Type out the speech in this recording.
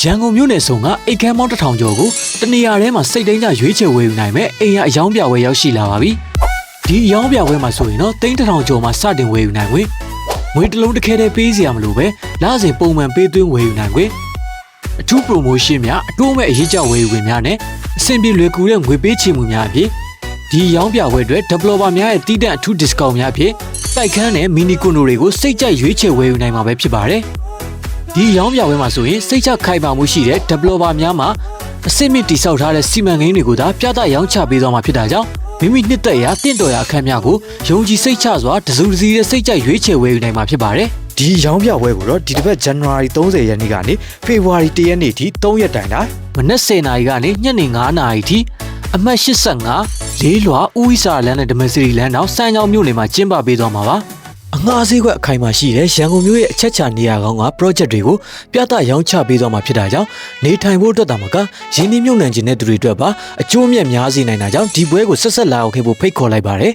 ရန်ကုန်မြို့နယ်ဆောင်ကအိတ်ခမ်းမောင်း1000ကျော်ကိုတနေရာထဲမှာစိတ်တိုင်းကြရွေးချယ်ဝယ်ယူနိုင်မဲ့အိမ်ရအယောင်းပြပွဲရောက်ရှိလာပါပြီ။ဒီအယောင်းပြပွဲမှာဆိုရင်တော့1000ကျော်မှာစတင်ဝယ်ယူနိုင်ခွင့်ငွေတစ်လုံးတစ်ခဲတည်းပေးစရာမလိုပဲလစဉ်ပုံမှန်ပေးသွင်းဝယ်ယူနိုင်ခွင့်အထူး promotion များအတိုးမဲ့အရေးကြဝယ်ယူခွင့်များနဲ့အဆင်ပြေလွယ်ကူတဲ့ငွေပေးချေမှုများအဖြစ်ဒီအယောင်းပြပွဲအတွက် developer များရဲ့တီးတန့်အထူး discount များအဖြစ်တိုက်ခန်းနဲ့ mini condo တွေကိုစိတ်ကြိုက်ရွေးချယ်ဝယ်ယူနိုင်မှာပဲဖြစ်ပါတယ်။ဒီရောင်းပြပွဲမှာဆိုရင်စိတ်ချခိုင်မာမှုရှိတဲ့ developer များမှာအစစ်မြစ်တိစောက်ထားတဲ့စီမံကိန်းတွေကိုသာပြသရောင်းချပေးသွားမှာဖြစ်တာကြောင့်မိမိနှစ်သက်ရာတင့်တော်ရာအခန်းများကိုယုံကြည်စိတ်ချစွာတစုတစည်းတဲ့စိတ်ကြိုက်ရွေးချယ်ဝယ်ယူနိုင်မှာဖြစ်ပါတယ်။ဒီရောင်းပြပွဲကိုတော့ဒီတစ်ပတ် January 30 ရက်နေ့ကနေ February 1 ရက်နေ့ထိ3ရက်တိုင်တိုင်းမနက်10:00 နာရီကနေညနေ9:00 နာရီထိအမှတ်85လေးလွာဦးဝိစာလန်းနဲ့ဓမ္မစရီလန်းတောင်စမ်းချောင်းမြို့နယ်မှာကျင်းပပေးသွားမှာပါအငှားဈေးကွက်အခိုင်အမာရှိတဲ့ရန်ကုန်မြို့ရဲ့အချက်ချာနေရာကောင်းက project တွေကိုပြသရောင်းချပေးသွားမှာဖြစ်တာကြောင့်နေထိုင်ဖို့အတွက်တာမကရင်းနှီးမြှုပ်နှံခြင်းတဲ့သူတွေအတွက်ပါအကျိုးအမြတ်များစေနိုင်တာကြောင့်ဒီပွဲကိုဆက်ဆက်လာအောင်ခဲ့ဖို့ဖိတ်ခေါ်လိုက်ပါတယ်